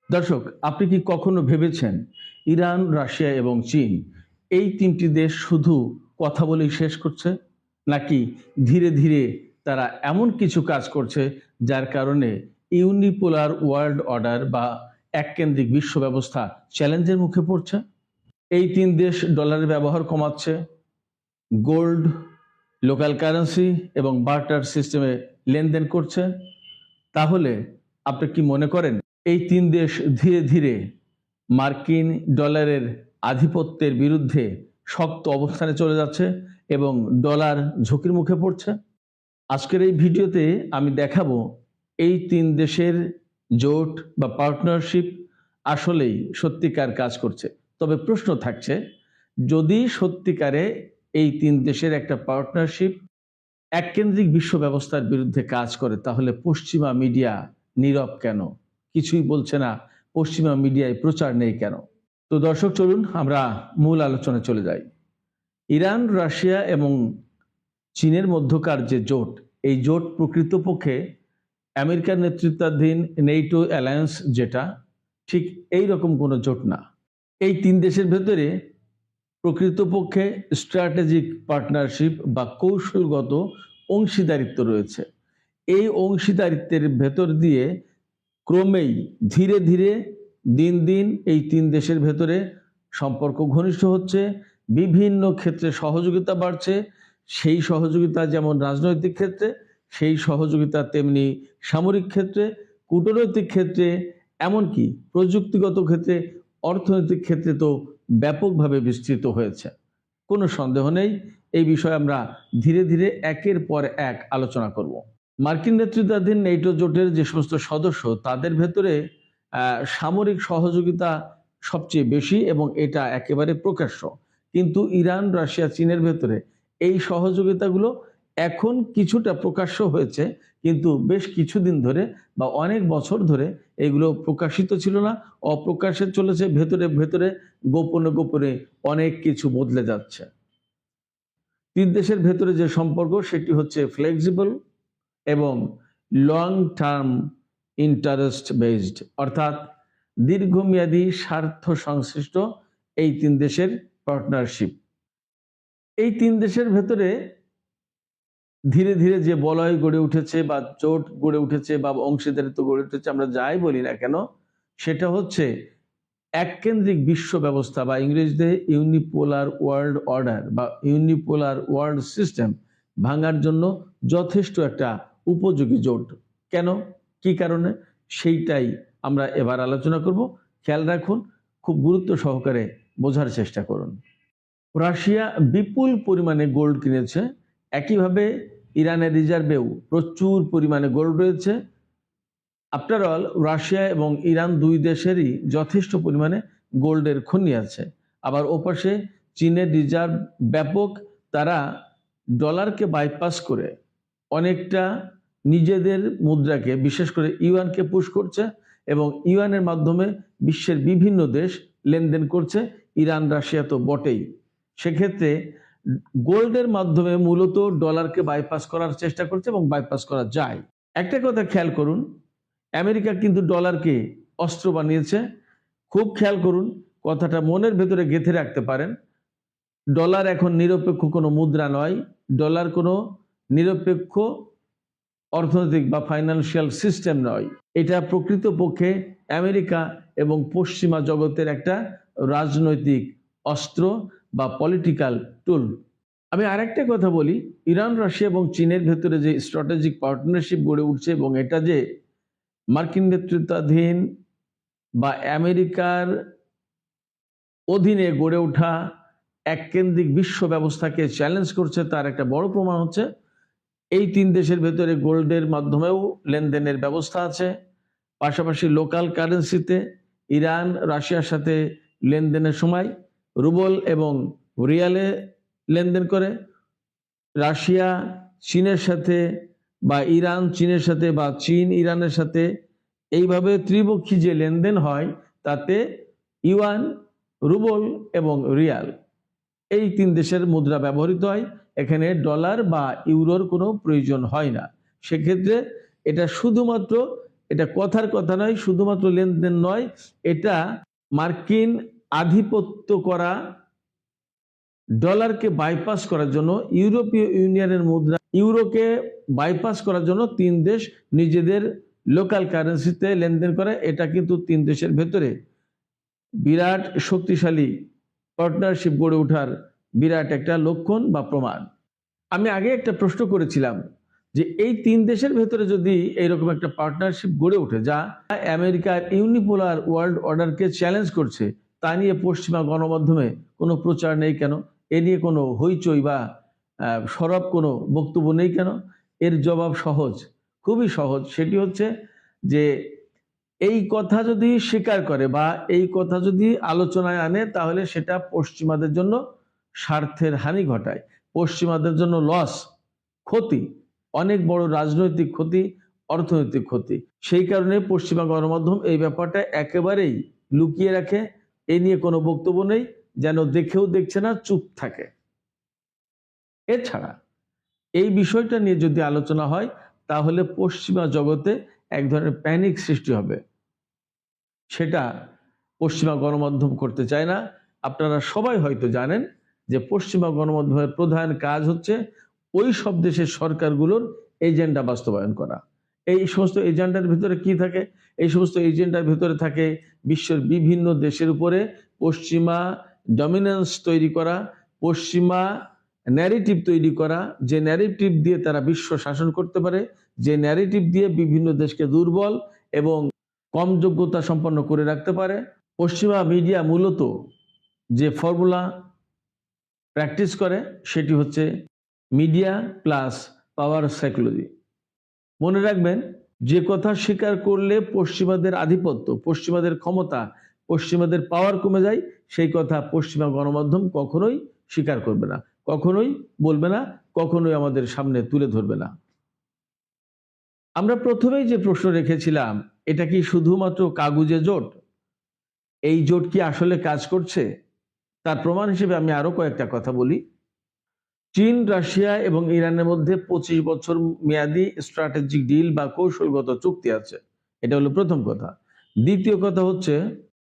দর্শক, আপনি কি কখনো ভেবেছেন ইরান, রাশিয়া এবং চীন এই তিনটি দেশ শুধু কথা বলেই শেষ করছে, নাকি ধীরে ধীরে তারা এমন কিছু কাজ করছে যার কারণে ইউনিপোলার ওয়ার্ল্ড অর্ডার বা এককেন্দ্রিক বিশ্ব ব্যবস্থা চ্যালেঞ্জের মুখে পড়ছে? এই তিন দেশ ডলারের ব্যবহার কমাচ্ছে, গোল্ড, লোকাল কারেন্সি এবং বার্টার সিস্টেমে লেনদেন করছে। তাহলে আপনি কি মনে করেন এই তিন দেশ ধীরে ধীরে মার্কিন ডলারের আধিপত্যের বিরুদ্ধে শক্ত অবস্থানে চলে যাচ্ছে এবং ডলার ঝুঁকির মুখে পড়ছে? আজকের এই ভিডিওতে আমি দেখাবো এই তিন দেশের জোট বা পার্টনারশিপ আসলেই সত্যিকার কাজ করছে। তবে প্রশ্ন থাকছে, যদি সত্যিকারে এই তিন দেশের একটা পার্টনারশিপ এককেন্দ্রিক বিশ্ব ব্যবস্থার বিরুদ্ধে কাজ করে, তাহলে পশ্চিমা মিডিয়া নীরব কেন? কিছুই বলছে না, পশ্চিমা মিডিয়ায় প্রচার নেই কেন? তো দর্শক, চলুন আমরা মূল আলোচনায় চলে যাই। ইরান, রাশিয়া এবং চীনের মধ্যকার যে জোট, এই জোট প্রকৃতপক্ষে আমেরিকার নেতৃত্বাধীন নেটো অ্যালায়েন্স, যেটা ঠিক এই রকম কোনো জোট না। এই তিন দেশের ভেতরে প্রকৃতপক্ষে স্ট্র্যাটেজিক পার্টনারশিপ বা কৌশলগত অংশীদারিত্ব রয়েছে। এই অংশীদারিত্বের ভেতর দিয়ে ক্রমেই ধীরে ধীরে দিন দিন এই তিন দেশের ভেতরে সম্পর্ক ঘনিষ্ঠ হচ্ছে, বিভিন্ন ক্ষেত্রে সহযোগিতা বাড়ছে। সেই সহযোগিতা যেমন রাজনৈতিক ক্ষেত্রে, সেই সহযোগিতা তেমনি সামরিক ক্ষেত্রে, কূটনৈতিক ক্ষেত্রে, এমনকি প্রযুক্তিগত ক্ষেত্রে, অর্থনৈতিক ক্ষেত্রে তো ব্যাপকভাবে বিস্তৃত হয়েছে। কোনো সন্দেহ নেই, এই বিষয়ে আমরা ধীরে ধীরে একের পর এক আলোচনা করব। মার্কিন নেতৃত্বাধীন নেটো জোটের যে সমস্ত সদস্য, তাদের ভেতরে সামরিক সহযোগিতা সবচেয়ে বেশি এবং এটা একেবারে প্রকাশ্য। কিন্তু ইরান, রাশিয়া, চীনের ভেতরে এই সহযোগিতাগুলো এখন কিছুটা প্রকাশ্য হয়েছে, কিন্তু বেশ কিছুদিন ধরে বা অনেক বছর ধরে এগুলো প্রকাশিত ছিল না, অপ্রকাশ্যে চলেছে। ভেতরে ভেতরে গোপনে গোপনে অনেক কিছু বদলে যাচ্ছে। তিন দেশের ভেতরে যে সম্পর্ক, সেটি হচ্ছে ফ্লেক্সিবল এবং লং টার্ম ইন্টারেস্ট বেসড, অর্থাৎ দীর্ঘমেয়াদী স্বার্থ সংশ্লিষ্ট এই তিন দেশের পার্টনারশিপ। এই তিন দেশের ভেতরে ধীরে ধীরে যে বলয় গড়ে উঠেছে বা জোট গড়ে উঠেছে বা অংশীদারিত্ব গড়ে উঠেছে, আমরা যাই বলি না কেন, সেটা হচ্ছে এককেন্দ্রিক বিশ্ব ব্যবস্থা বা ইংরেজিতে ইউনিপোলার ওয়ার্ল্ড অর্ডার বা ইউনিপোলার ওয়ার্ল্ড সিস্টেম ভাঙার জন্য যথেষ্ট একটা উপযোগী জোট। কেন, কি কারণে, সেইটাই আমরা এবার আলোচনা করব। খেয়াল রাখুন, খুব গুরুত্ব সহকারে বোঝার চেষ্টা করুন। রাশিয়া বিপুল পরিমাণে গোল্ড কিনেছে, একইভাবে ইরানের রিজার্ভেও প্রচুর পরিমাণে গোল্ড রয়েছে। আফটার অল, রাশিয়া এবং ইরান দুই দেশেরই যথেষ্ট পরিমাণে গোল্ডের খনি আছে। আবার ওপাশে চীনের রিজার্ভ ব্যাপক, তারা ডলারকে বাইপাস করে অনেকটা নিজেদের মুদ্রাকে, বিশেষ করে ইউয়ানকে পুশ করছে এবং ইউয়ানের মাধ্যমে বিশ্বের বিভিন্ন দেশ লেনদেন করছে, ইরান, রাশিয়া তো বটেই। সেক্ষেত্রে গোল্ডের মাধ্যমে মূলত ডলারকে বাইপাস করার চেষ্টা করছে এবং বাইপাস করা যায়। একটা কথা খেয়াল করুন, আমেরিকা কিন্তু ডলারকে অস্ত্র বানিয়েছে। খুব খেয়াল করুন, কথাটা মনের ভেতরে গেঁথে রাখতে পারেন। ডলার এখন নিরপেক্ষ কোনো মুদ্রা নয়, ডলার কোনো নিরপেক্ষ অর্থনৈতিক বা ফাইন্যান্সিয়াল সিস্টেম নয়। এটা প্রকৃতপক্ষে আমেরিকা এবং পশ্চিমা জগতের একটা রাজনৈতিক অস্ত্র বা পলিটিক্যাল টুল। আমি আরেকটা কথা বলি, ইরান, রাশিয়া এবং চীনের ভেতরে যে স্ট্র্যাটেজিক পার্টনারশিপ গড়ে উঠছে এবং এটা যে মার্কিন নেতৃত্বাধীন বা আমেরিকার অধীনে গড়ে ওঠা এককেন্দ্রিক বিশ্ব ব্যবস্থাকে চ্যালেঞ্জ করছে, তার একটা বড় প্রমাণ হচ্ছে এই তিন দেশের ভেতরে গোল্ডের মাধ্যমেও লেনদেনের ব্যবস্থা আছে। পাশাপাশি লোকাল কারেন্সিতে ইরান রাশিয়ার সাথে লেনদেনের সময় রুবল এবং রিয়ালে লেনদেন করে, রাশিয়া চীনের সাথে বা ইরান চীনের সাথে বা চীন ইরানের সাথে এইভাবে ত্রিপক্ষী যে লেনদেন হয়, তাতে ইউয়ান, রুবল এবং রিয়াল, এই তিন দেশের মুদ্রা ব্যবহৃত হয়। এখানে ডলার বা ইউরোর কোনো প্রয়োজন হয় না। সেক্ষেত্রে এটা শুধুমাত্র এটা কথার কথা নয়, শুধুমাত্র লেনদেন নয়, এটা মার্কিন আধিপত্য করা ডলারকে বাইপাস করার জন্য, ইউরোপীয় ইউনিয়নের মুদ্রা ইউরোকে বাইপাস করার জন্য তিন দেশ নিজেদের লোকাল কারেন্সিতে লেনদেন করে। এটা কিন্তু তিন দেশের ভেতরে বিরাট শক্তিশালী পার্টনারশিপ গড়ে ওঠার বিরাট একটা লক্ষণ বা প্রমাণ। আমি আগে একটা প্রশ্ন করেছিলাম যে এই তিন দেশের ভেতরে যদি এইরকম একটা পার্টনারশিপ গড়ে ওঠে যা আমেরিকার ইউনিপোলার ওয়ার্ল্ড অর্ডারকে চ্যালেঞ্জ করছে, তা নিয়ে পশ্চিমা গণমাধ্যমে কোনো প্রচার নেই কেন? এ নিয়ে কোনো হইচই বা সরব কোনো বক্তব্য নেই কেন? এর জবাব সহজ, খুবই সহজ। সেটি হচ্ছে যে এই কথা যদি স্বীকার করে বা এই কথা যদি আলোচনায় আনে, তাহলে সেটা পশ্চিমাদের জন্য স্বার্থের হানি ঘটায়, পশ্চিমাদের জন্য লস, ক্ষতি, অনেক বড় রাজনৈতিক ক্ষতি, অর্থনৈতিক ক্ষতি। সেই কারণে পশ্চিমা গণমাধ্যম এই ব্যাপারটা একেবারেই লুকিয়ে রাখে, এই নিয়ে কোনো বক্তব্য নেই, যেন দেখেও দেখছে না, চুপ থাকে। এছাড়া এই বিষয়টা নিয়ে যদি আলোচনা হয়, তাহলে পশ্চিমা জগতে এক ধরনের প্যানিক সৃষ্টি হবে। সেটা পশ্চিমা গণমাধ্যম করতে চায় না। আপনারা সবাই হয়তো জানেন যে পশ্চিমা গণমাধ্যমের প্রধান কাজ হচ্ছে ওই সব দেশের সরকারগুলোর এজেন্ডা বাস্তবায়ন করা। এই সমস্ত এজেন্ডার ভিতরে কি থাকে? এই সমস্ত এজেন্ডার ভিতরে থাকে বিশ্বের বিভিন্ন দেশের উপরে পশ্চিমা ডমিনেন্স তৈরি করা, পশ্চিমা ন্যারেটিভ তৈরি করা, যে ন্যারেটিভ দিয়ে তারা বিশ্ব শাসন করতে পারে, যে ন্যারেটিভ দিয়ে বিভিন্ন দেশকে দুর্বল এবং কম যোগ্যতা সম্পন্ন করে রাখতে পারে। পশ্চিমা মিডিয়া মূলত যে ফর্মুলা প্র্যাকটিস করে সেটি হচ্ছে মিডিয়া প্লাস পাওয়ার সাইকোলজি। মনে রাখবেন, যে কথা স্বীকার করলে পশ্চিমাদের আধিপত্য, পশ্চিমাদের ক্ষমতা, পশ্চিমাদের পাওয়ার কমে যায়, সেই কথা পশ্চিমা গণমাধ্যম কখনোই স্বীকার করবে না, কখনোই বলবে না, কখনোই আমাদের সামনে তুলে ধরবে না। আমরা প্রথমেই যে প্রশ্ন রেখেছিলাম, এটা কি শুধুমাত্র কাগুজে জোট? এই জোট কি আসলে কাজ করছে? তার প্রমাণ হিসেবে আমি আরো কয়েকটা কথা বলি। চীন, রাশিয়া এবং ইরানের মধ্যে 25 বছর মেয়াদী স্ট্র্যাটেজিক ডিল বা কৌশলগত চুক্তি আছে। এটা হলো প্রথম কথা। দ্বিতীয় কথা হচ্ছে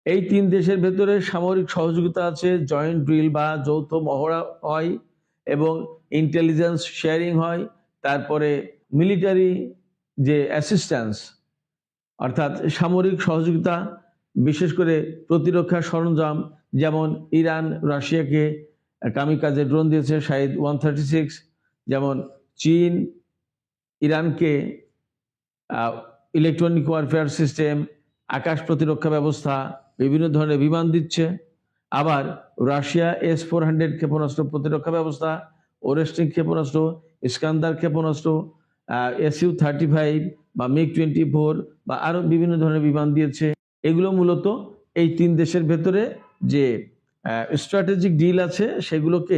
এই তিন দেশের ভেতরে সামরিক সহযোগিতা আছে, জয়েন্ট ড্রিল বা যৌথ মহড়া হয় এবং ইন্টেলিজেন্স শেয়ারিং হয়। তারপরে মিলিটারি যে অ্যাসিস্ট্যান্স, অর্থাৎ সামরিক সহযোগিতা, বিশেষ করে প্রতিরক্ষা সরঞ্জাম, যেমন ইরান রাশিয়াকে কামিকাজে ড্রোন দিয়েছে শাহিদ 136, যেমন চীন ইরানকে ইলেকট্রনিক ওয়ারফেয়ার সিস্টেম, আকাশ প্রতিরক্ষা ব্যবস্থা, বিভিন্ন ধরনের বিমান দিচ্ছে। আবার রাশিয়া S-400 ক্ষেপণাস্ত্র প্রতিরক্ষা ব্যবস্থা, ওরেস্টিং ক্ষেপণাস্ত্র, ইস্কান্দার ক্ষেপণাস্ত্র, Su-35 বা MiG-24 বা আরো বিভিন্ন ধরনের বিমান দিয়েছে। এগুলো মূলত এই তিন দেশের ভেতরে যে স্ট্র্যাটেজিক ডিল আছে সেগুলোকে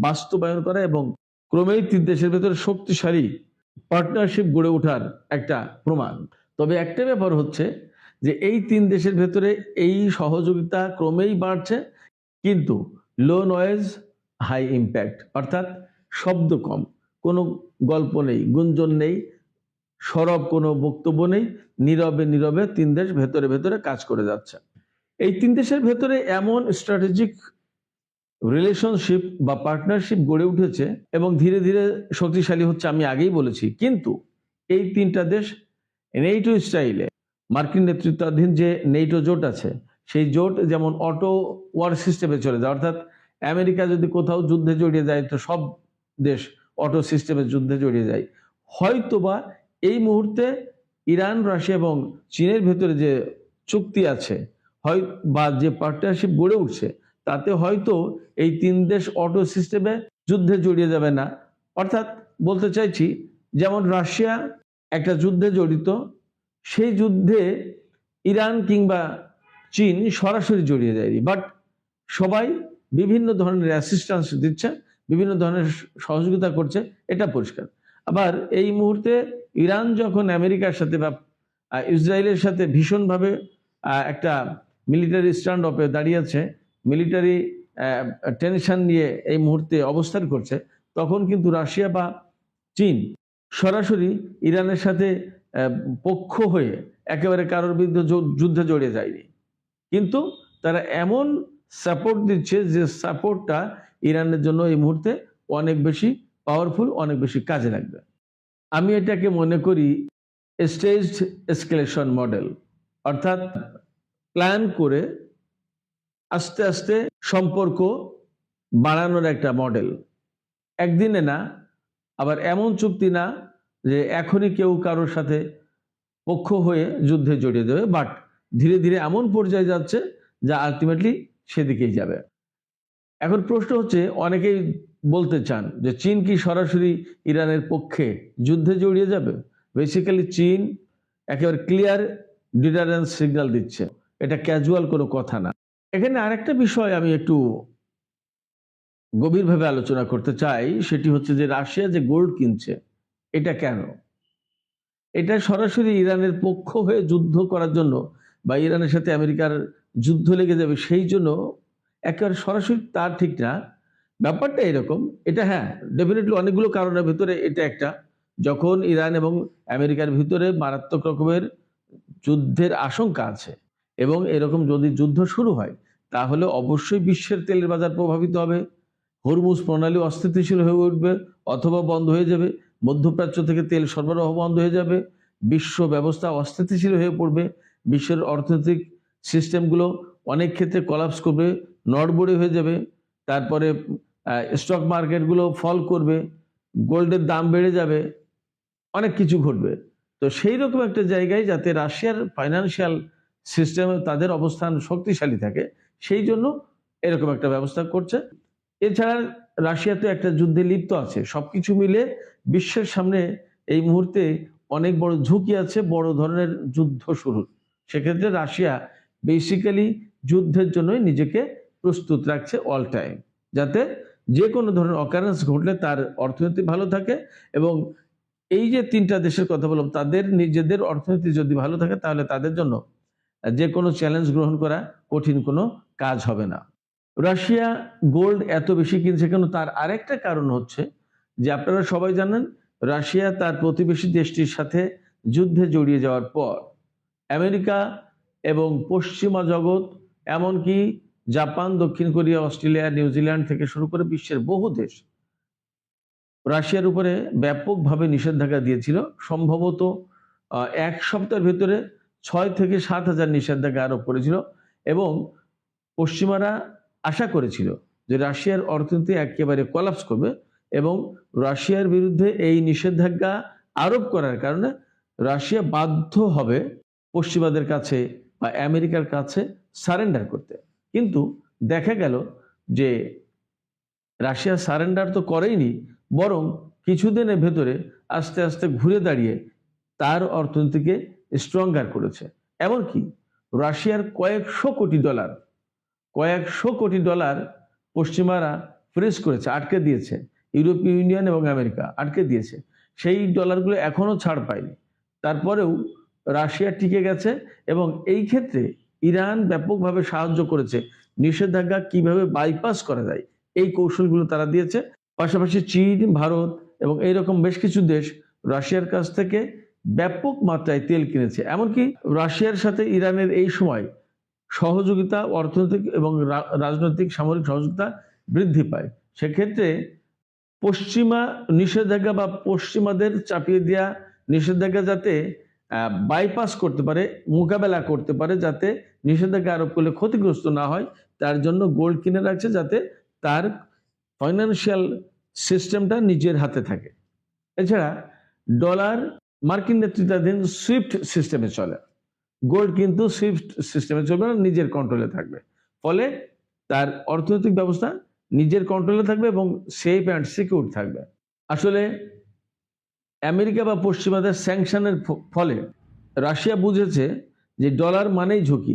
বাস্তবায়ন করা এবং ক্রমেই তিন দেশের ভেতরে শক্তিশালী পার্টনারশিপ গড়ে ওঠার একটা প্রমাণ। তবে একটা ব্যাপার হচ্ছে যে এই তিন দেশের ভেতরে এই সহযোগিতা ক্রমেই বাড়ছে, কিন্তু লো নয়েজ হাই ইম্প্যাক্ট, অর্থাৎ শব্দ কম, কোনো গল্প নেই, গুঞ্জন নেই, সরব কোনো বক্তব্য নেই, নীরবে নীরবে তিন দেশ ভেতরে ভেতরে কাজ করে যাচ্ছে। এই তিন দেশের ভেতরে এমন স্ট্র্যাটেজিক রিলেশনশিপ বা পার্টনারশিপ গড়ে উঠেছে এবং ধীরে ধীরে শক্তিশালী হচ্ছে, আমি আগেই বলেছি। কিন্তু এই তিনটা দেশ নেটো স্টাইলে, মার্কিন নেতৃত্বাধীন যে নেটো জোট আছে, সেই জোট যেমন অটো ওয়ার সিস্টেমে চলে যায়, অর্থাৎ আমেরিকা যদি কোথাও যুদ্ধে জড়িয়ে যায় তো সব দেশ অটো সিস্টেমে যুদ্ধে জড়িয়ে যায়। হয়তোবা এই মুহূর্তে ইরান, রাশিয়া এবং চীনের ভেতরে যে চুক্তি আছে হয় বা যে পার্টনারশিপ গড়ে উঠছে, তাতে হয়তো এই তিন দেশ অটো সিস্টেমে যুদ্ধে জড়িয়ে যাবে না। অর্থাৎ বলতে চাইছি, যেমন রাশিয়া একটা যুদ্ধে জড়িত, সেই যুদ্ধে ইরান কিংবা চীন সরাসরি জড়িয়ে যায়নি, বাট সবাই বিভিন্ন ধরনের অ্যাসিস্ট্যান্স দিচ্ছে, বিভিন্ন ধরনের সহযোগিতা করছে, এটা পরিষ্কার। আবার এই মুহূর্তে ইরান যখন আমেরিকার সাথে বা ইসরায়েলের সাথে ভীষণভাবে একটা মিলিটারি স্ট্যান্ড অফে দাঁড়িয়েছে, মিলিটারি টেনশন নিয়ে এই মুহূর্তে অবস্থান করছে, তখন কিন্তু রাশিয়া বা চীন সরাসরি ইরানের সাথে আহ, পক্ষ হয়ে একেবারে কারোর বিরুদ্ধে যুদ্ধে জড়িয়ে যায়নি, কিন্তু তারা এমন সাপোর্ট দিচ্ছে যে সাপোর্টটা ইরানের জন্য এই মুহূর্তে অনেক বেশি পাওয়ারফুল, অনেক বেশি কাজে লাগবে। আমি এটাকে মনে করি স্টেজড এসকেলেশন মডেল, অর্থাৎ প্ল্যান করে আস্তে আস্তে সম্পর্ক বাড়ানোর একটা মডেল। একদিনে না, আবার এমন চুক্তি না যে এখনই কেউ কারোর সাথে পক্ষ হয়ে যুদ্ধে জড়িয়ে দেবে, বাট ধীরে ধীরে এমন পর্যায়ে যাচ্ছে যা আলটিমেটলি সেদিকেই যাবে। এখন প্রশ্ন হচ্ছে, অনেকেই বলতে চান যে চীন কি সরাসরি ইরানের পক্ষে যুদ্ধে জড়িয়ে যাবে? বেসিক্যালি চীন একেবারে ক্লিয়ার ডিটারেন্স সিগন্যাল দিচ্ছে, এটা ক্যাজুয়াল কোনো কথা না। এখানে আরেকটা বিষয় আমি একটু গভীরভাবে আলোচনা করতে চাই, সেটি হচ্ছে যে রাশিয়া যে গোল্ড কিনছে, এটা কেন? এটা সরাসরি ইরানের পক্ষ হয়ে যুদ্ধ করার জন্য বা ইরানের সাথে আমেরিকার যুদ্ধ লেগে যাবে সেই জন্য একেবারে সরাসরি তার ঠিক না। ব্যাপারটা এরকম, এটা হ্যাঁ ডেফিনেটলি অনেকগুলো কারণের ভিতরে এটা একটা। যখন ইরান এবং আমেরিকার ভিতরে মারাত্মক রকমের যুদ্ধের আশঙ্কা আছে এবং এরকম যদি যুদ্ধ শুরু হয় তাহলে অবশ্যই বিশ্বের তেলের বাজার প্রভাবিত হবে, হরমুজ প্রণালী অস্থিতিশীল হয়ে উঠবে অথবা বন্ধ হয়ে যাবে, মধ্যপ্রাচ্য থেকে তেল সরবরাহ বন্ধ হয়ে যাবে, বিশ্ব ব্যবস্থা অস্থিতিশীল হয়ে পড়বে, বিশ্বের অর্থনৈতিক সিস্টেমগুলো অনেক ক্ষেত্রে কলাপস করবে, নড়বড়ে হয়ে যাবে, তারপরে স্টক মার্কেটগুলো ফল করবে, গোল্ডের দাম বেড়ে যাবে, অনেক কিছু ঘটবে। তো সেই রকম একটা জায়গায় যাতে রাশিয়ার ফাইন্যান্সিয়াল সিস্টেমে তাদের অবস্থান শক্তিশালী থাকে, সেই জন্য এরকম একটা ব্যবস্থা করছে। এছাড়া রাশিয়া তো একটা যুদ্ধে লিপ্ত আছে, সবকিছু মিলে বিশ্বের সামনে এই মুহূর্তে অনেক বড় ঝুঁকি আছে, বড় ধরনের যুদ্ধ শুরু। সেক্ষেত্রে রাশিয়া বেসিক্যালি যুদ্ধের জন্যই নিজেকে প্রস্তুত রাখছে অল টাইম, যাতে যে কোনো ধরনের অকারেন্স ঘটলে তার অর্থনীতি ভালো থাকে। এবং এই যে তিনটা দেশের কথা বললাম, তাদের নিজেদের অর্থনীতি যদি ভালো থাকে তাহলে তাদের জন্য যে কোনো চ্যালেঞ্জ গ্রহণ করা কঠিন কোনো কাজ হবে না। রাশিয়া গোল্ড এত বেশি কিনছে কেন, তার আরেকটা কারণ হচ্ছে যে আপনারা সবাই জানেন রাশিয়া তার প্রতিবেশী দেশটির সাথে যুদ্ধে জড়িয়ে যাওয়ার পর আমেরিকা এবং পশ্চিমা জগৎ, এমনকি জাপান, দক্ষিণ কোরিয়া, অস্ট্রেলিয়া, নিউজিল্যান্ড থেকে শুরু করে বিশ্বের বহু দেশ রাশিয়ার উপরে ব্যাপকভাবে নিষেধাজ্ঞা দিয়েছিল। সম্ভবত এক সপ্তাহের ভেতরে 6 থেকে 7 হাজার নিষেধাজ্ঞা আরোপ করেছিল এবং পশ্চিমারা আশা করেছিল যে রাশিয়ার অর্থনীতি একেবারে কলাপস করবে এবং রাশিয়ার বিরুদ্ধে এই নিষেধাজ্ঞা আরোপ করার কারণে রাশিয়া বাধ্য হবে পশ্চিমাদের কাছে বা আমেরিকার কাছে সারেন্ডার করতে। কিন্তু দেখা গেল যে রাশিয়া সারেন্ডার তো করেইনি, বরং কিছুদিনের ভেতরে আস্তে আস্তে ঘুরে দাঁড়িয়ে তার অর্থনীতিকে স্ট্রঙ্গার করেছে। এমনকি রাশিয়ার কয়েকশো কোটি ডলার পশ্চিমারা ফ্রিজ করেছে, আটকে দিয়েছে, ইউরোপীয় ইউনিয়ন এবং আমেরিকা আটকে দিয়েছে। সেই ডলারগুলো এখনো ছাড় পায়নি, তারপরেও রাশিয়া টিকে গেছে এবং এই ক্ষেত্রে ইরান ব্যাপকভাবে সাহায্য করেছে। নিষেধাজ্ঞা কিভাবে বাইপাস করা যায় এই কৌশলগুলো তারা দিয়েছে। পাশাপাশি চীন, ভারত এবং এইরকম বেশ কিছু দেশ রাশিয়ার কাছ থেকে ব্যাপক মাত্রায় তেল কিনেছে। এমনকি রাশিয়ার সাথে ইরানের এই সময় সহযোগিতা, অর্থনৈতিক এবং রাজনৈতিক সামরিক সহযোগিতা বৃদ্ধি পায়। সেক্ষেত্রে পশ্চিমা নিষেধাজ্ঞা বা পশ্চিমাদের চাপিয়ে দেওয়া নিষেধাজ্ঞা যাতে বাইপাস করতে পারে, মোকাবেলা করতে পারে, যাতে নিষেধাজ্ঞা আরোপ করলে ক্ষতিগ্রস্ত না হয়, তার জন্য গোল্ড কিনে রাখছে যাতে তার ফাইন্যান্সিয়াল সিস্টেমটা নিজের হাতে থাকে। এছাড়া ডলার মার্কিন নেতৃত্বাধীন সুইফট সিস্টেমে চলে, গোল্ড কিন্তু সুইফট সিস্টেমে চলবে না, নিজের কন্ট্রোলে থাকবে। ফলে তার অর্থনৈতিক ব্যবস্থা নিজের কন্ট্রোলে থাকবে এবং সেফ অ্যান্ড সিকিউর থাকবে। আসলে আমেরিকা বা পশ্চিমাদের স্যাংশনের ফলে রাশিয়া বুঝেছে যে ডলার মানেই ঝুঁকি,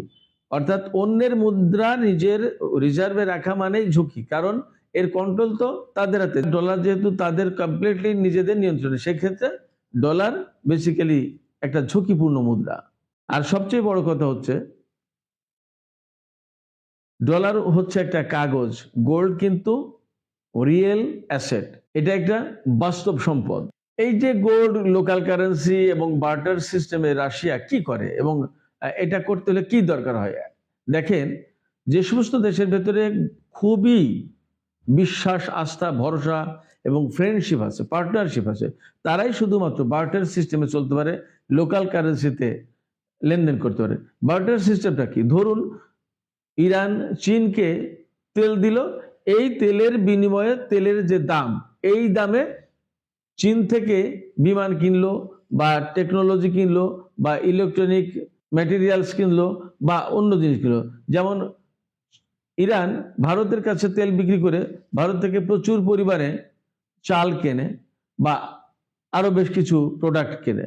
অর্থাৎ অন্যের মুদ্রা নিজের রিজার্ভে রাখা মানেই ঝুঁকি, কারণ এর কন্ট্রোল তো তাদের হাতে। ডলার যেহেতু তাদের কমপ্লিটলি নিজেদের নিয়ন্ত্রণে, সেক্ষেত্রে ডলার বেসিক্যালি একটা ঝুঁকিপূর্ণ মুদ্রা। আর সবচেয়ে বড় কথা হচ্ছে ডলার হচ্ছে একটা কাগজ, গোল্ড কিন্তু রিয়েল অ্যাসেট, এটা একটা বাস্তব সম্পদ। এই যে গোল্ড, লোকাল কারেন্সি এবং বার্টার সিস্টেমে রাশিয়া কি করে এবং এটা করতে হলে কি দরকার হয়? দেখেন, যে সমস্ত দেশের ভেতরে খুবই বিশ্বাস, আস্থা, ভরসা এবং ফ্রেন্ডশিপ আছে, পার্টনারশিপ আছে, তারাই শুধুমাত্র বার্টার সিস্টেমে চলতে পারে, লোকাল কারেন্সিতে লেনদেন করতে পারে। বার্টার সিস্টেমটা কি? ধরুন ইরান চীনকে তেল দিল, এই তেলের বিনিময়ে তেলের যে দাম, এই দামে চীন থেকে বিমান কিনলো বা টেকনোলজি কিনলো বা ইলেকট্রনিক ম্যাটেরিয়ালস কিনলো বা অন্য জিনিস কিনলো। যেমন ইরান ভারতের কাছে তেল বিক্রি করে ভারত থেকে প্রচুর পরিমাণে চাল কেনে বা আরো বেশ কিছু প্রোডাক্ট কেনে,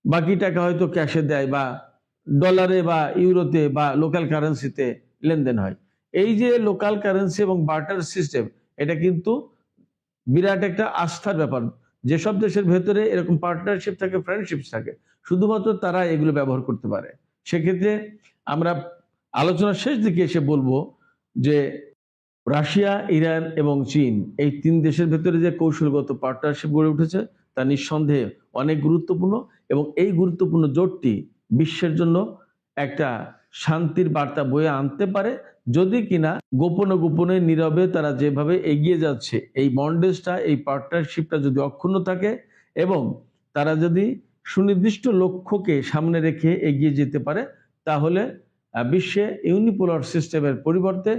বাকি টাকা হয়তো ক্যাশে দেয় বা ডলারে বা ইউরোতে বা লোকাল কারেন্সিতে লেনদেন হয়। এই যে লোকাল কারেন্সি এবং বার্টার সিস্টেম, এটা কিন্তু বিরাট একটা আস্থার ব্যাপার। যেসব দেশের ভেতরে এরকম পার্টনারশিপ থাকে, ফ্রেন্ডশিপ থাকে, শুধুমাত্র তারা এগুলো ব্যবহার করতে পারে। সেক্ষেত্রে আমরা আলোচনার শেষ দিকে এসে বলবো যে রাশিয়া, ইরান এবং চীন, এই তিন দেশের ভেতরে যে কৌশলগত পার্টনারশিপ গড়ে উঠেছে তা নিঃসন্দেহে অনেক গুরুত্বপূর্ণ এবং এই গুরুত্বপূর্ণ জোটটি বিশ্বের জন্য একটা শান্তির বার্তা বয়ে আনতে পারে, যদি কিনা গোপনে গোপনে নীরবে তারা যেভাবে এগিয়ে যাচ্ছে, এই বন্ডেজটা, এই পার্টনারশিপটা যদি অক্ষুণ্ণ থাকে এবং তারা যদি সুনির্দিষ্ট লক্ষ্যকে সামনে রেখে এগিয়ে যেতে পারে, তাহলে বিশ্বে ইউনিপোলার সিস্টেমের পরিবর্তে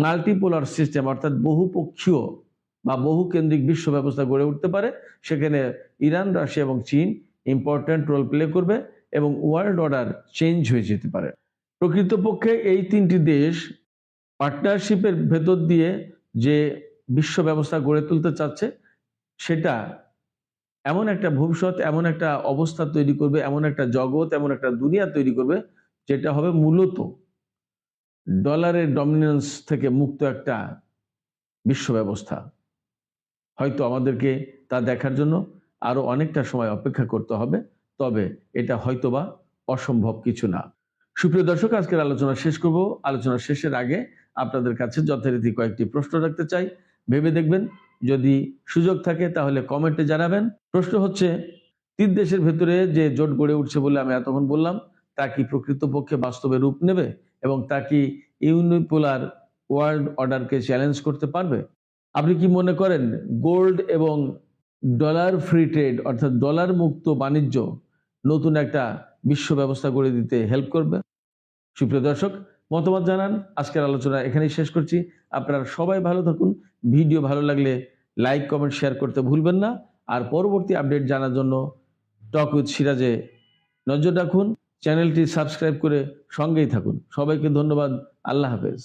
মাল্টিপোলার সিস্টেম অর্থাৎ বহুপক্ষীয় বা বহুকেন্দ্রিক বিশ্ব ব্যবস্থা গড়ে উঠতে পারে। সেখানে ইরান, রাশিয়া এবং চীন ইম্পর্ট্যান্ট রোল প্লে করবে এবং ওয়ার্ল্ড অর্ডার চেঞ্জ হয়ে যেতে পারে। প্রকৃতপক্ষে এই তিনটি দেশ পার্টনারশিপের ভেতর দিয়ে যে বিশ্ব ব্যবস্থা গড়ে তুলতে চাচ্ছে, সেটা এমন একটা ভবিষ্যৎ, এমন একটা অবস্থা তৈরি করবে, এমন একটা জগৎ, এমন একটা দুনিয়া তৈরি করবে, যেটা হবে মূলত ডলারের ডমিনেন্স থেকে মুক্ত একটা বিশ্ব ব্যবস্থা। হয়তো আমাদেরকে তা দেখার জন্য আরো অনেকটা সময় অপেক্ষা করতে হবে, তবে এটা হয়তোবা অসম্ভব কিছু না। সুপ্রিয় দর্শক, আজকের আলোচনা শেষ করব। আলোচনা শেষের আগে আপনাদের কাছে যথারীতি কয়েকটি প্রশ্ন রাখতে চাই, ভেবে দেখবেন। যদি সুযোগ থাকে তাহলে কমেন্টে জানাবেন। প্রশ্ন হচ্ছে, তিন দেশের ভেতরে যে জোট গড়ে উঠছে বলে আমি এতক্ষণ বললাম, তা কি প্রকৃতপক্ষে বাস্তবে রূপ নেবে এবং তা কি ইউনিপোলার ওয়ার্ল্ড অর্ডারকে চ্যালেঞ্জ করতে পারবে? আপনি কি মনে করেন গোল্ড এবং ডলার ফ্রি ট্রেড অর্থাৎ ডলার মুক্ত বাণিজ্য নতুন একটা বিশ্ব ব্যবস্থা গড়ে দিতে হেল্প করবে? সুপ্রিয় দর্শক, মতামত জানান। আজকের আলোচনা এখানেই শেষ করছি। আপনারা সবাই ভালো থাকুন। ভিডিও ভালো লাগলে লাইক, কমেন্ট, শেয়ার করতে ভুলবেন না। আর পরবর্তী আপডেট জানার জন্য টক উইথ সিরাজে নজর রাখুন। চ্যানেলটি সাবস্ক্রাইব করে সঙ্গেই থাকুন। সবাইকে ধন্যবাদ। আল্লাহ হাফেজ।